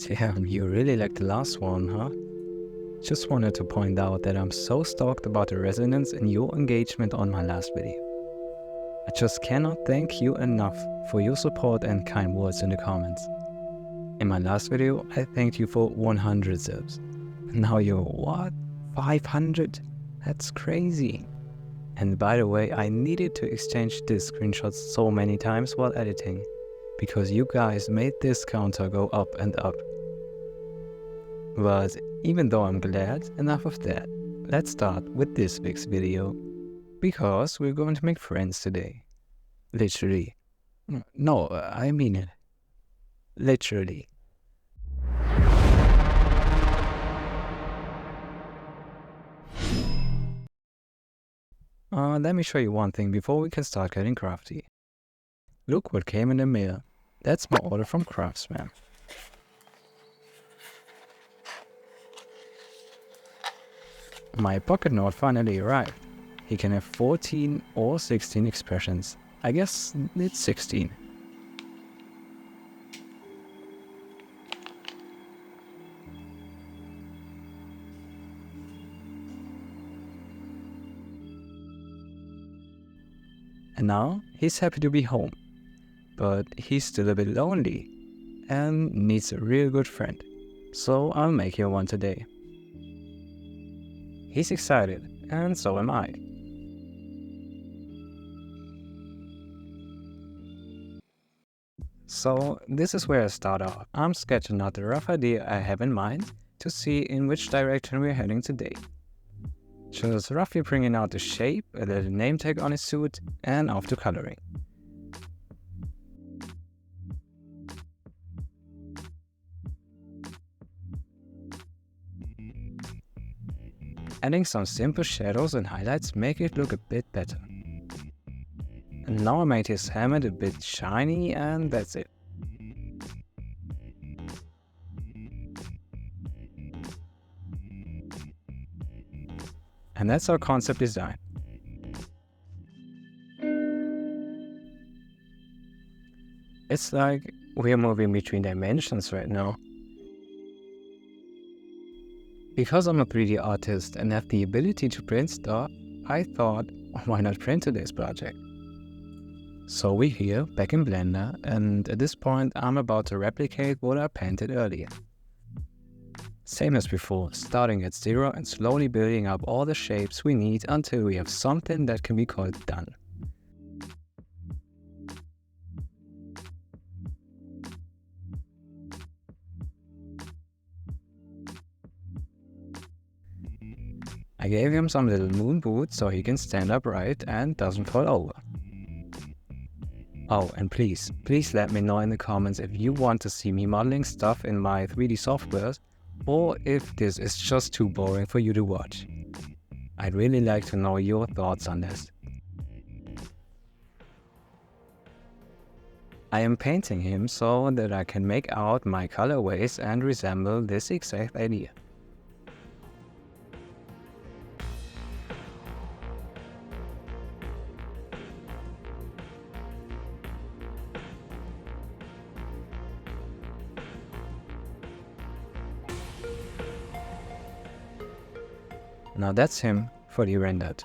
Damn, you really like the last one, huh? Just wanted to point out that I'm so stoked about the resonance in your engagement on my last video. I just cannot thank you enough for your support and kind words in the comments. In my last video, I thanked you for 100 subs. Now you're what? 500? That's crazy. And by the way, I needed to exchange this screenshot so many times while editing, because you guys made this counter go up and up. But even though I'm glad, enough of that. Let's start with this week's video, because we're going to make friends today. Literally. No, I mean it. Literally. Let me show you one thing before we can start getting crafty. Look what came in the mail. That's my order from Craftsman. My Pocketnaut finally arrived. He can have 14 or 16 expressions. I guess it's 16. And now he's happy to be home. But he's still a bit lonely and needs a real good friend. So I'll make him one today. He's excited, and so am I. So this is where I start off. I'm sketching out the rough idea I have in mind to see in which direction we're heading today. Just roughly bringing out the shape, a little name tag on his suit, and off to coloring. Adding some simple shadows and highlights make it look a bit better. And now I made his helmet a bit shiny, and that's it. And that's our concept design. It's like we're moving between dimensions right now. Because I'm a 3D artist and have the ability to print stuff, I thought, why not print today's project? So we're here, back in Blender, and at this point I'm about to replicate what I painted earlier. Same as before, starting at 0 and slowly building up all the shapes we need until we have something that can be called done. I gave him some little moon boots so he can stand upright and doesn't fall over. Oh, and please let me know in the comments if you want to see me modeling stuff in my 3D softwares, or if this is just too boring for you to watch. I'd really like to know your thoughts on this. I am painting him so that I can make out my colorways and resemble this exact idea. Now that's him fully rendered.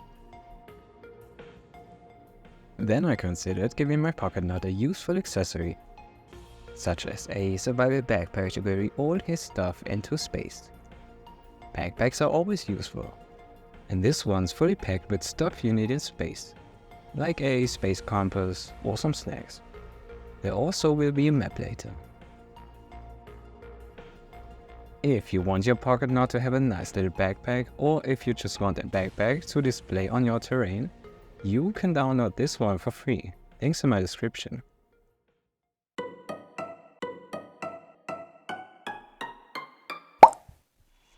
Then I considered giving my Pocketnaut a useful accessory, such as a survival backpack to carry all his stuff into space. Backpacks are always useful, and this one's fully packed with stuff you need in space, like a space compass or some snacks. There also will be a map later. If you want your Pocketnaut to have a nice little backpack, or if you just want a backpack to display on your terrain, you can download this one for free. Links in my description.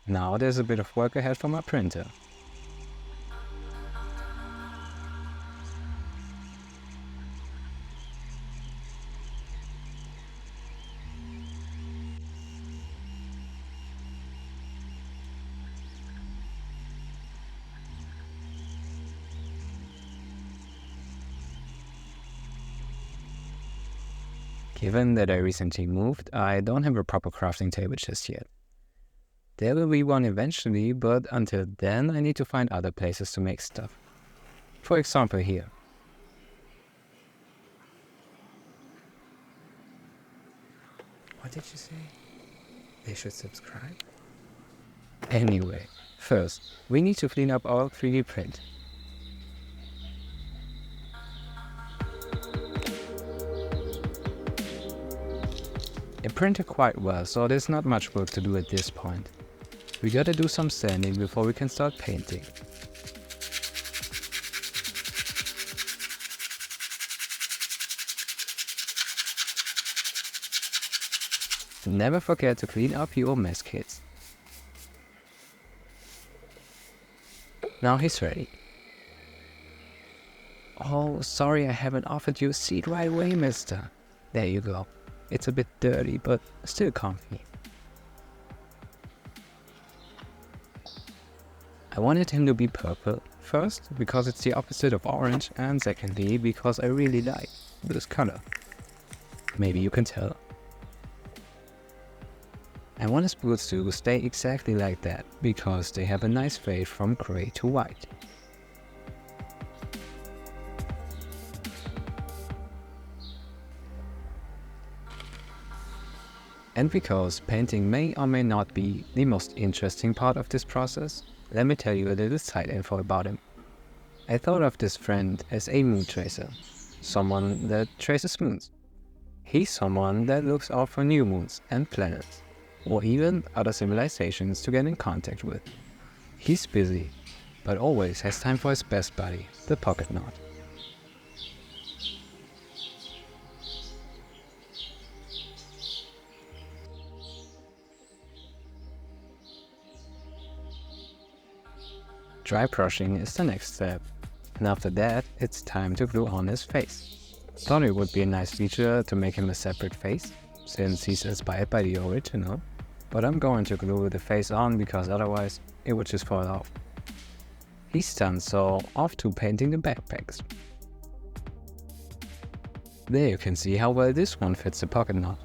Now there's a bit of work ahead for my printer. Given that I recently moved, I don't have a proper crafting table just yet. There will be one eventually, but until then I need to find other places to make stuff. For example here. What did you say? They should subscribe? Anyway, first, we need to clean up our 3D print. It printed quite well, so there's not much work to do at this point. We gotta do some sanding before we can start painting. Never forget to clean up your mess kits. Now he's ready. Oh, sorry I haven't offered you a seat right away, mister. There you go. It's a bit dirty, but still comfy. I wanted him to be purple, first because it's the opposite of orange, and secondly because I really like this color. Maybe you can tell. I want his boots to stay exactly like that, because they have a nice fade from grey to white. And because painting may or may not be the most interesting part of this process, let me tell you a little side info about him. I thought of this friend as a moon tracer, someone that traces moons. He's someone that looks out for new moons and planets, or even other civilizations to get in contact with. He's busy, but always has time for his best buddy, the Pocketnaut. Dry brushing is the next step, and after that it's time to glue on his face. Thought it would be a nice feature to make him a separate face, since he's inspired by the original, but I'm going to glue the face on because otherwise it would just fall off. He's done, so off to painting the backpacks. There you can see how well this one fits the Pocketnaut.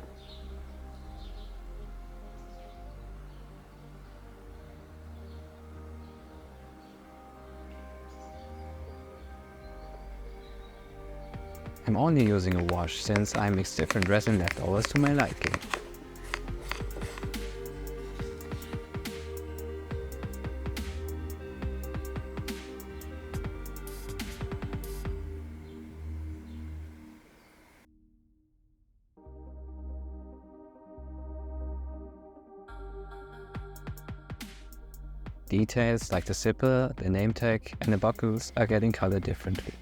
I'm only using a wash since I mix different resin leftovers to my liking. Details like the zipper, the name tag and the buckles are getting colored differently.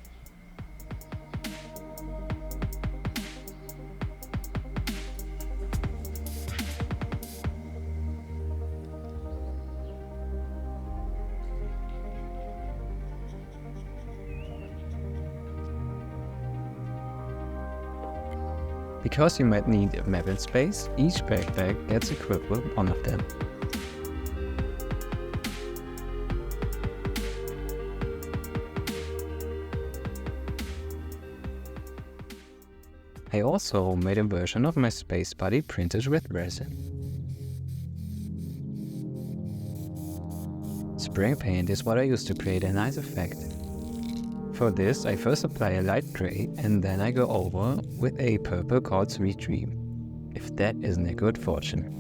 Because you might need a map in space, each backpack gets equipped with one of them. I also made a version of my space buddy printed with resin. Spray paint is what I use to create a nice effect. For this, I first apply a light gray and then I go over with a purple called Sweet Dream, if that isn't a good fortune.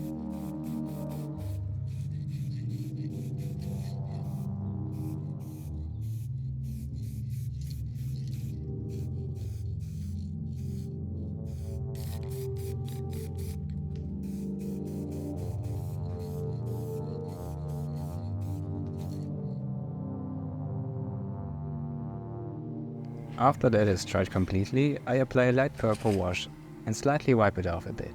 After that is dried completely, I apply a light purple wash and slightly wipe it off a bit.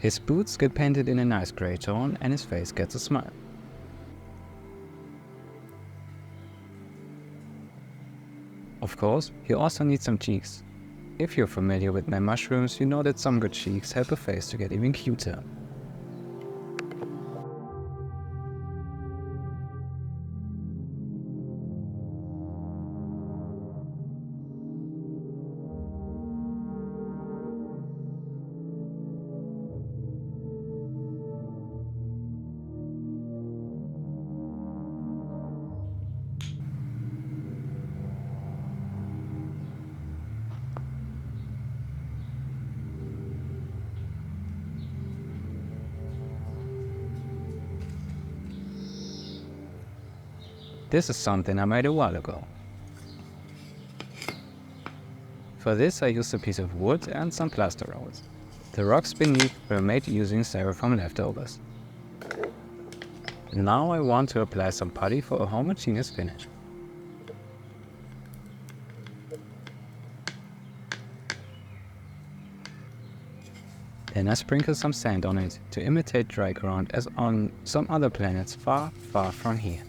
His boots get painted in a nice grey tone and his face gets a smile. Of course, he also needs some cheeks. If you're familiar with my mushrooms, you know that some good cheeks help a face to get even cuter. This is something I made a while ago. For this I used a piece of wood and some plaster rolls. The rocks beneath were made using styrofoam leftovers. Now I want to apply some putty for a homogeneous finish. Then I sprinkle some sand on it to imitate dry ground as on some other planets far, far from here.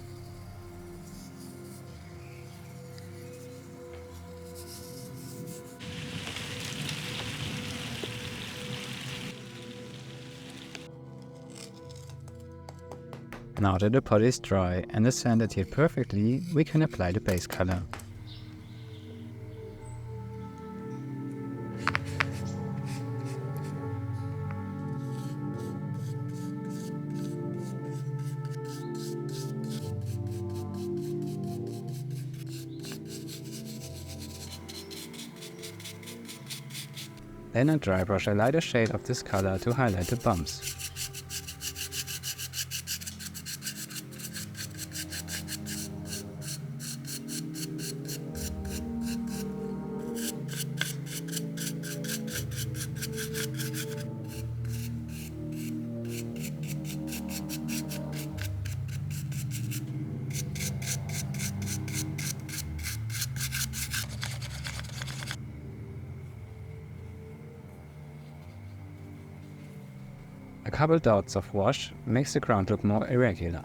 Now that the putty is dry and the sand adhered perfectly, we can apply the base color. Then I dry brush a lighter shade of this color to highlight the bumps. A couple dots of wash makes the ground look more irregular.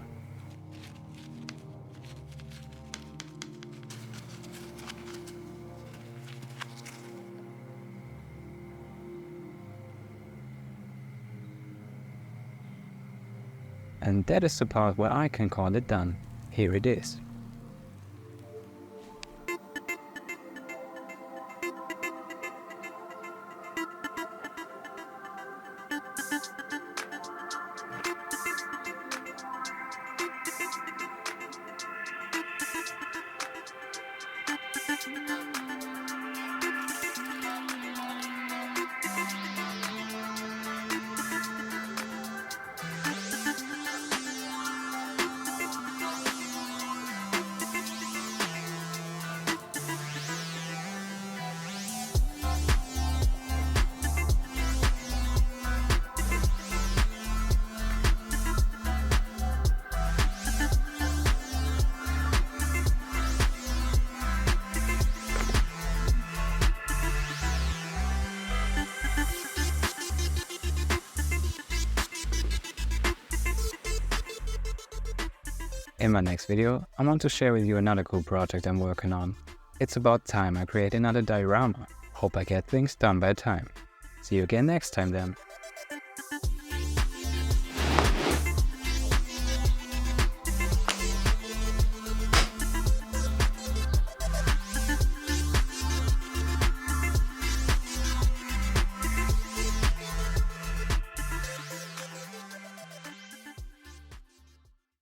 And that is the part where I can call it done. Here it is. In my next video, I want to share with you another cool project I'm working on. It's about time I create another diorama. Hope I get things done by time. See you again next time then.